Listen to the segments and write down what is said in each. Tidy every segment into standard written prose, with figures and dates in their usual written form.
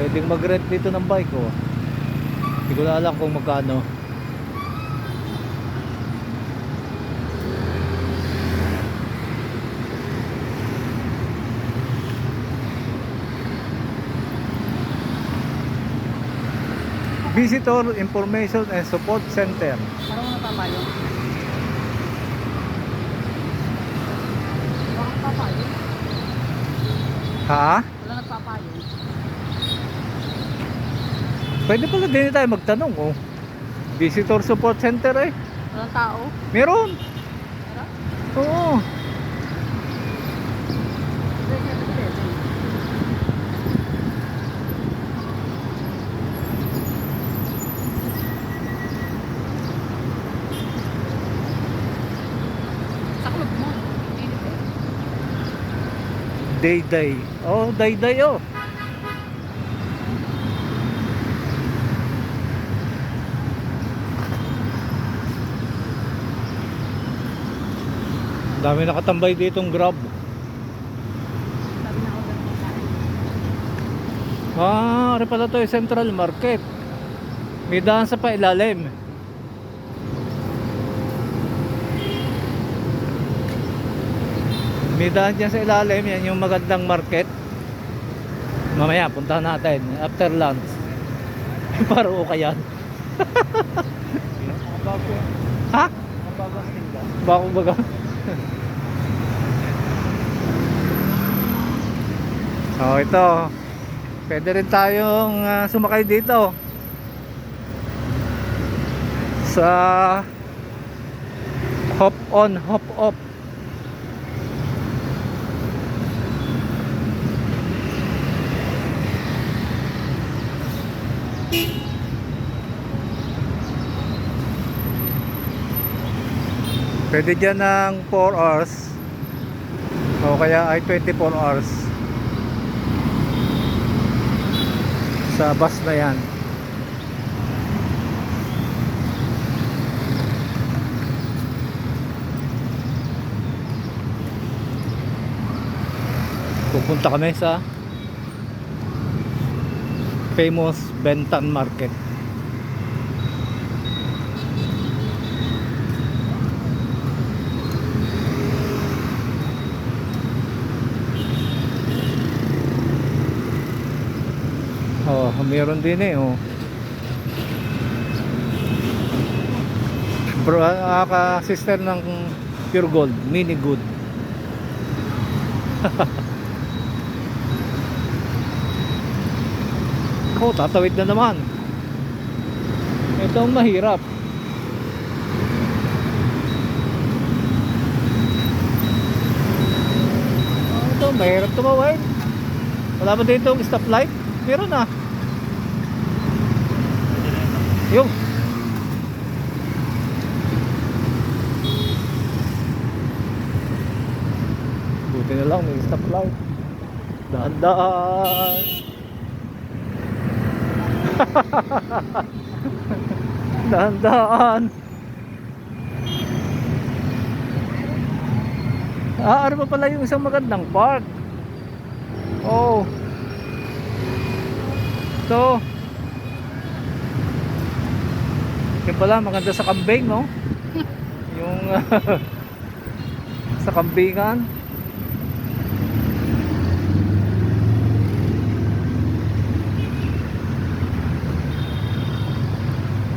Pwedeng mag-rent dito ng bike, oh. Hindi ko na alam kung magkano. Visitor Information and Support Center. Parang natama yun. Wala nagpapayo. Ha? Wala nagpapayo. Pwede pala din tayo magtanong, oh. Visitor Support Center, eh. Walang tao. Meron. Tara. Oo. Sa club mo. Init eh. Day-day. Oh, day-day, oh. Dami nakatambay ditong Grab. Sabi na ako ganun kain. Ari pala to yung Central Market. May daan sa pailalim. May daan dyan sa ilalim. Yan yung magandang market. Mamaya puntahan natin after lunch. Paro ka yan. Ha? Bako baga. So ito, pwede rin tayong sumakay dito sa hop on, hop off. Pwede dyan ng 4 hours o kaya ay 24 hours sa bus na yan. Pupunta kami sa famous Bentan Market. Oh, meron din eh, oh. Bro, sister ng Pure Gold, Mini Good. Oh, tatawid na naman. Ito ang mahirap. Oh, ito, mahirap tumawid. Wala ba dito ang stoplight? Meron na. Yung buti na lang may stoplight. Daan-daan. Daan-daan. Ano pa pala yung isang magandang park? Oh, ito. Yung pala maganda sa kambing, no? Yung sa kambingan.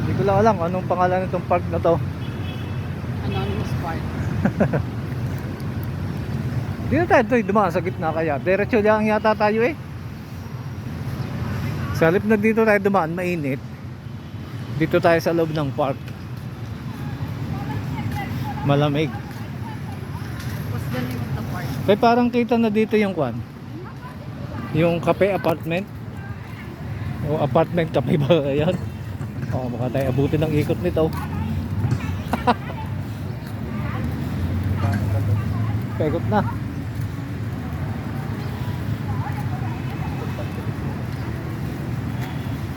Hindi ko lang alam anong pangalan nitong park na to. Anonymous Park. Dito tayo dumaan sa gitna kaya. Diretso lang yata tayo eh. Sa halip na dito tayo dumaan, mainit. Dito tayo sa loob ng park. Malamig. What's the name of the park? Kaya parang kita na dito yung kwan. Yung cafe apartment. O apartment cafe ba yan? O baka tayo abutin ng ikot nito. Pekot na.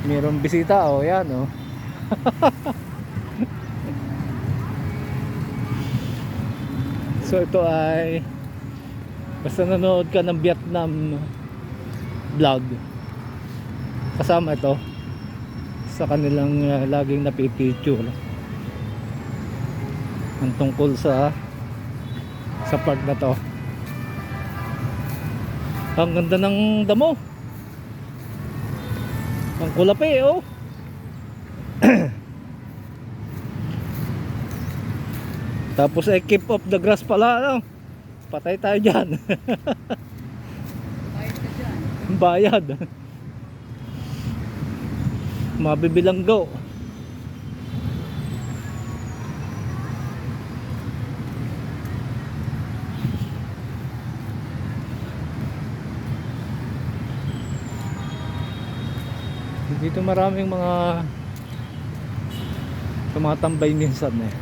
Mayroong bisita, oh yan, oh. So ito ay basta nanood ka ng Vietnam vlog, kasama ito sa kanilang laging napipicture ang tungkol sa park na to. Ang ganda ng damo, ang kulapi oh. Tapos ay keep of the grass pala, ano? Patay tayo dyan. Bayad ka dyan. Bayad. Mabibilanggo. Dito maraming mga tumatambay minsan eh.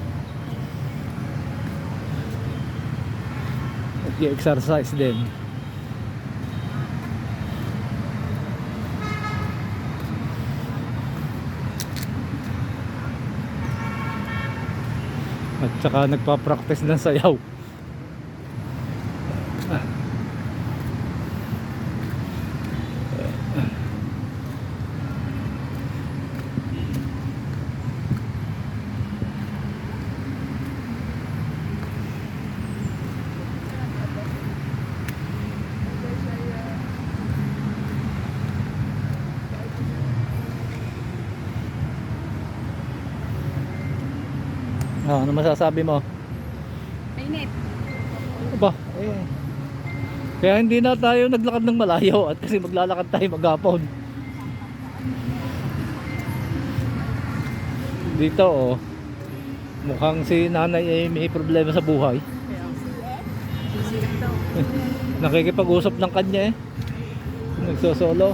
Nag-exercise din. At saka nagpa-practice ng sayaw. Ano masasabi mo? Mainit. Aba, kaya hindi na tayo naglakad ng malayo at kasi maglalakad tayo maghapon. Dito oh, mukhang si nanay ay may problema sa buhay. Sisigat daw. Nakikipag-usap ng kanya eh. Nagsosolo.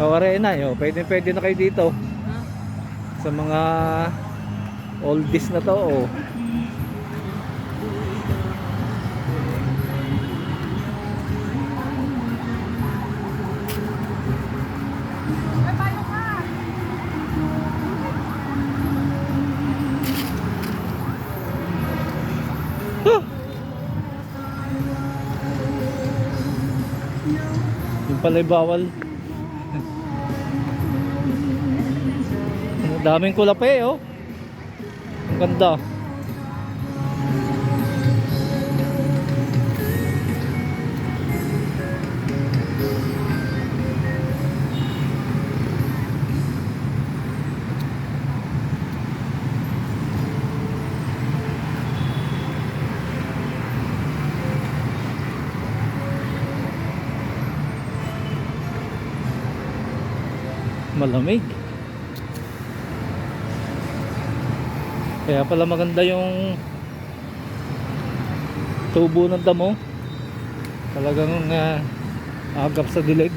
Kawari na yun, pwede na kayo dito. Sa mga oldies na to oh. Huh! Yung pala'y bawal. Daming kulape oh. Ang ganda. Malamig. Kaya pala maganda yung tubo ng damo. Talagang agap sa dilig.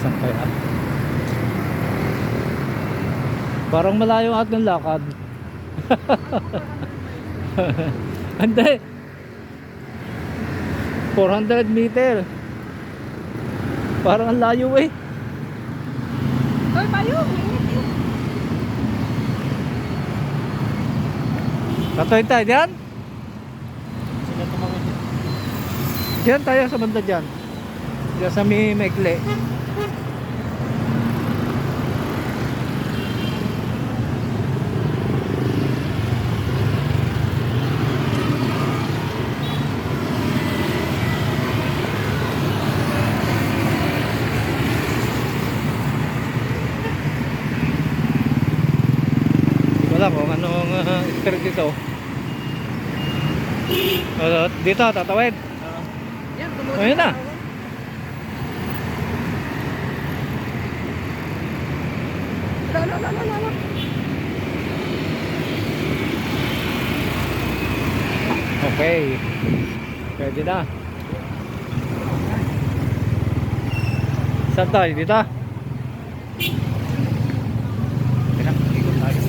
Kaya parang malayo ang ating lakad. Hindi 400 meter. Parang ang layo eh. Hoy, payo! Katoy tayo dyan. Diyan tayo sa banda dyan. Diyan sa may Mekle. Wala kung anong spirit dito. Dito tatawid. Yan, tumuloy. Ayun na. La. Okay. Pwede na. Saan tayo? Dito? Teka, ikot tayo.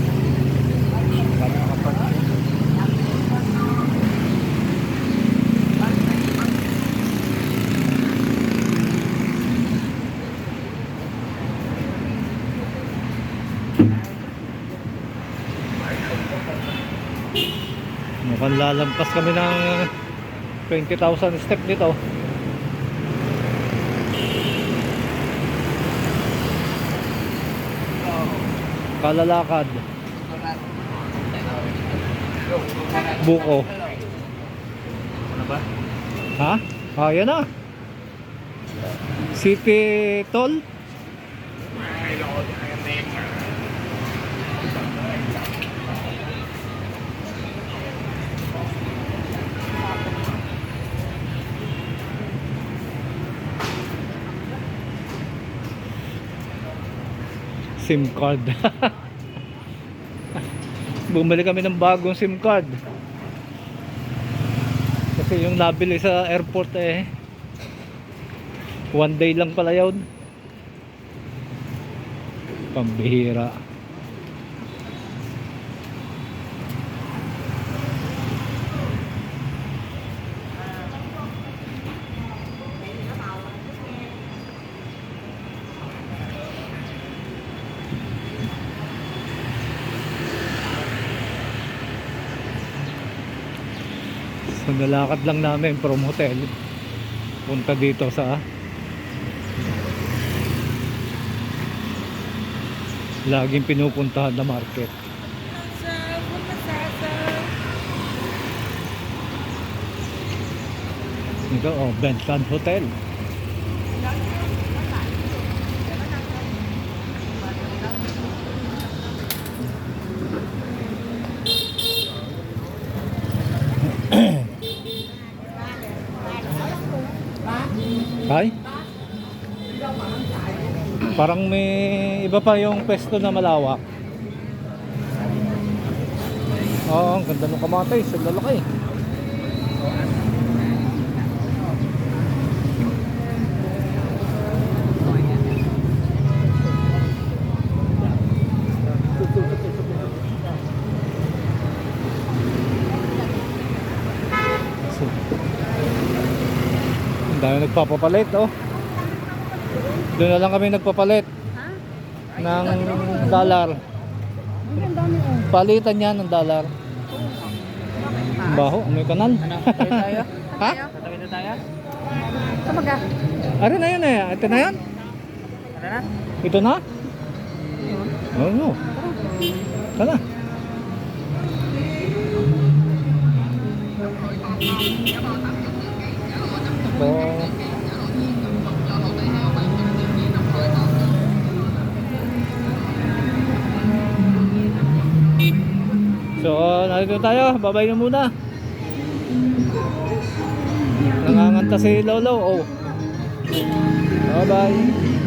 Para makapag- Mukhang lalampas kami ng 20,000 step dito. Kalalakad. Buko. Ano ba? Ha? Ah, yan na. City Toll. SIM card. Bumili kami ng bagong SIM card. Kasi yung nabili sa airport eh 1 day lang pala yun. Pambihira. So nalakad lang namin from hotel punta dito sa laging pinupuntahan na market. Ito, oh, Bentland Hotel. Hay? Parang may iba pa yung pwesto na malawak. Oo, ang ganda ng kamatis, ang lalaki. Ang dami nagpapapalit, oh. Doon na lang kami nagpapalit ng dollar. Palitan yan ng dollar. Ang baho, may kanal. Ano? Tayo tayo? Ha? Tatawid na tayo? Kumaga. Ano na yun eh? Ito na yan? Ano na? Ito na? Oo. No. Ito na. Oh. So, narito tayo. Babay na muna. Nanganganta si Lolo. Oh. Bye-bye.